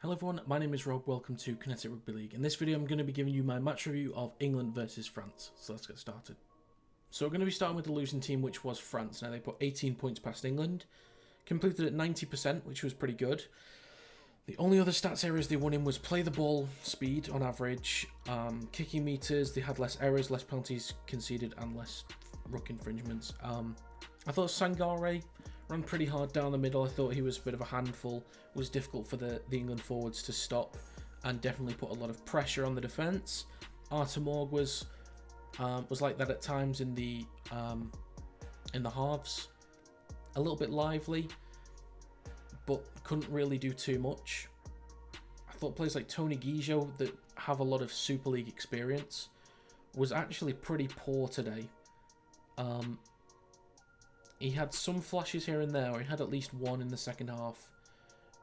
Hello everyone, my name is Rob, welcome to Kinetic Rugby League. In this video I'm going to be giving you my match review of England versus France, so let's get started. So we're going to be starting with the losing team, which was France. Now they put 18 points past England, completed at 90%, which was pretty good. The only other stats areas they won in was play the ball speed on average, kicking meters, they had less errors, less penalties conceded and less ruck infringements. I thought Sangare ran pretty hard down the middle. I thought he was a bit of a handful. It was difficult for the England forwards to stop and definitely put a lot of pressure on the defence. Artemorg was like that at times in the halves. A little bit lively, but couldn't really do too much. I thought players like Tony Guijo that have a lot of Super League experience was actually pretty poor today. He had some flashes here and there, or he had at least one in the second half,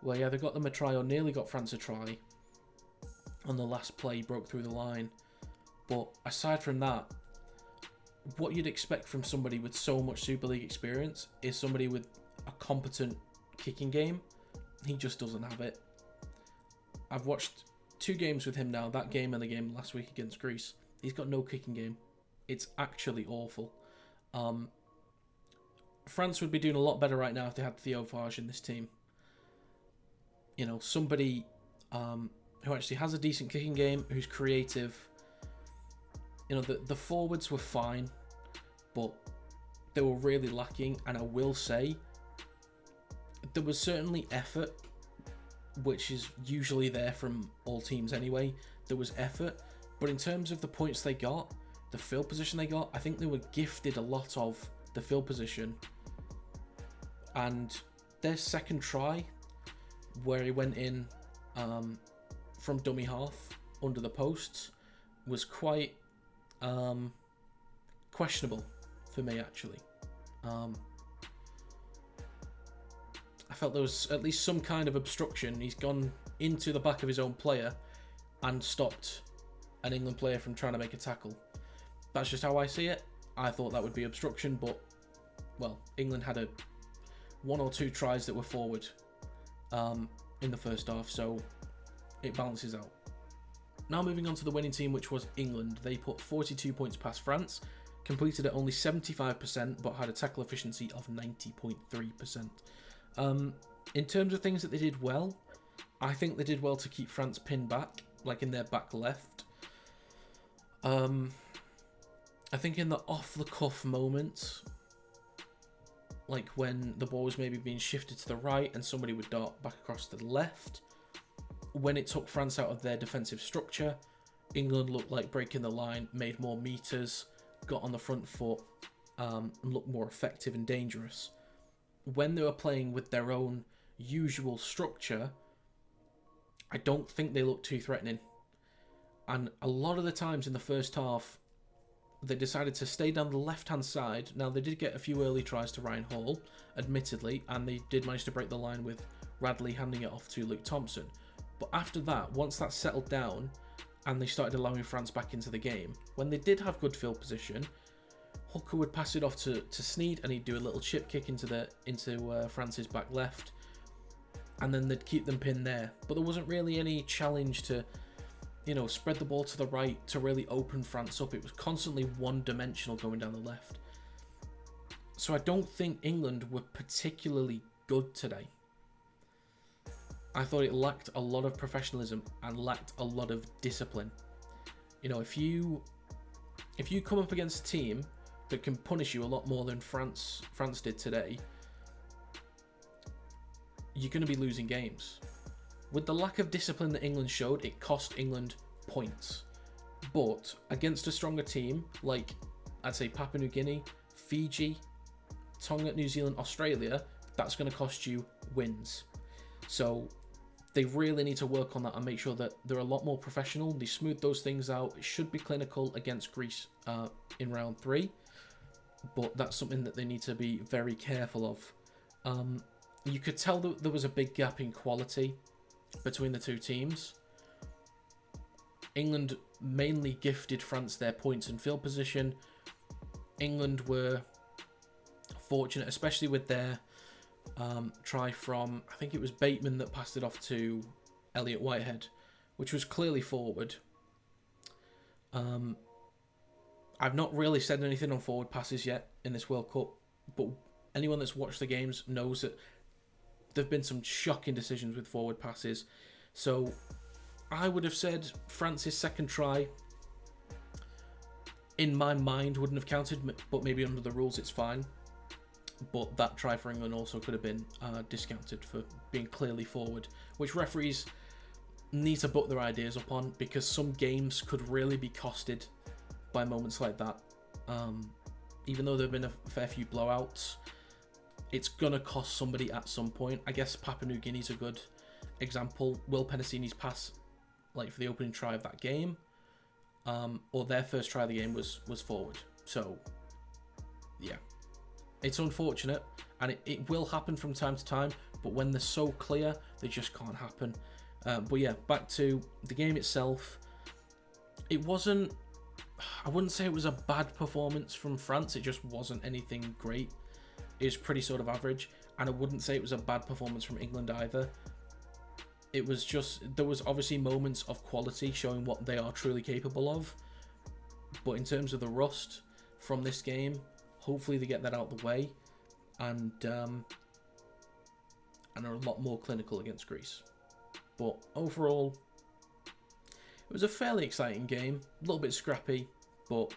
where he either got them a try or nearly got France a try. On the last play, he broke through the line. But aside from that, what you'd expect from somebody with so much Super League experience is somebody with a competent kicking game. He just doesn't have it. I've watched 2 games with him now, that game and the game last week against Greece. He's got no kicking game. It's actually awful. France would be doing a lot better right now if they had Theo Varge in this team. You know, somebody who actually has a decent kicking game, who's creative. You know, the forwards were fine, but they were really lacking. And I will say, there was certainly effort, which is usually there from all teams anyway. There was effort, but in terms of the points they got, the field position they got, I think they were gifted a lot of the field position. And their second try, where he went in from dummy half under the posts, was quite questionable for me, actually. I felt there was at least some kind of obstruction. He's gone into the back of his own player and stopped an England player from trying to make a tackle. That's just how I see it. I thought that would be obstruction, but, well, England had 1 or 2 tries that were forward in the first half, so it balances out. Now moving on to the winning team, which was England. They put 42 points past France, completed at only 75%, but had a tackle efficiency of 90.3%. In terms of things that they did well, I think they did well to keep France pinned back, like in their back left. I think in the off-the-cuff moments, like when the ball was maybe being shifted to the right and somebody would dart back across to the left, when it took France out of their defensive structure, England looked like breaking the line, made more meters, got on the front foot, and looked more effective and dangerous. When they were playing with their own usual structure, I don't think they looked too threatening. And a lot of the times in the first half, they decided to stay down the left-hand side. Now, they did get a few early tries to Ryan Hall, admittedly, and they did manage to break the line with Radley handing it off to Luke Thompson. But after that, once that settled down and they started allowing France back into the game, when they did have good field position, Hooker would pass it off to Sneed and he'd do a little chip kick into France's back left, and then they'd keep them pinned there. But there wasn't really any challenge to, you know, spread the ball to the right to really open France up. It was constantly one-dimensional going down the left. So I don't think England were particularly good today. I thought it lacked a lot of professionalism and lacked a lot of discipline. You know, if you come up against a team that can punish you a lot more than France did today, you're going to be losing games. With the lack of discipline that England showed, it cost England points. But against a stronger team, like, I'd say Papua New Guinea, Fiji, Tonga, New Zealand, Australia, that's going to cost you wins. So they really need to work on that and make sure that they're a lot more professional. They smooth those things out. It should be clinical against Greece in round 3. But that's something that they need to be very careful of. You could tell that there was a big gap in quality between the two teams. England mainly gifted France their points and field position. England were fortunate, especially with their try from, I think it was Bateman that passed it off to Elliot Whitehead, which was clearly forward. I've not really said anything on forward passes yet in this World Cup, but anyone that's watched the games knows that there have been some shocking decisions with forward passes. So I would have said France's second try, in my mind, wouldn't have counted, but maybe under the rules it's fine. But that try for England also could have been discounted for being clearly forward, which referees need to put their ideas up on, because some games could really be costed by moments like that. Even though there have been a fair few blowouts, it's going to cost somebody at some point. I guess Papua New Guinea's a good example. Will Penasini's pass, like for the opening try of that game, or their first try of the game was forward. So, yeah. It's unfortunate, and it will happen from time to time, but when they're so clear, they just can't happen. But yeah, back to the game itself. It wasn't... I wouldn't say it was a bad performance from France. It just wasn't anything great. It was pretty sort of average, and I wouldn't say it was a bad performance from England either. It was just... There was obviously moments of quality showing what they are truly capable of, but in terms of the rust from this game, hopefully they get that out of the way, and are a lot more clinical against Greece. But overall, it was a fairly exciting game, a little bit scrappy, but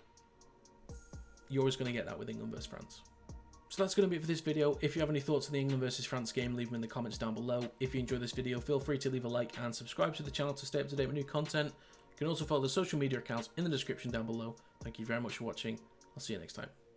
you're always going to get that with England versus France. So that's going to be it for this video. If you have any thoughts on the England versus France game, leave them in the comments down below. If you enjoyed this video, feel free to leave a like and subscribe to the channel to stay up to date with new content. You can also follow the social media accounts in the description down below. Thank you very much for watching. I'll see you next time.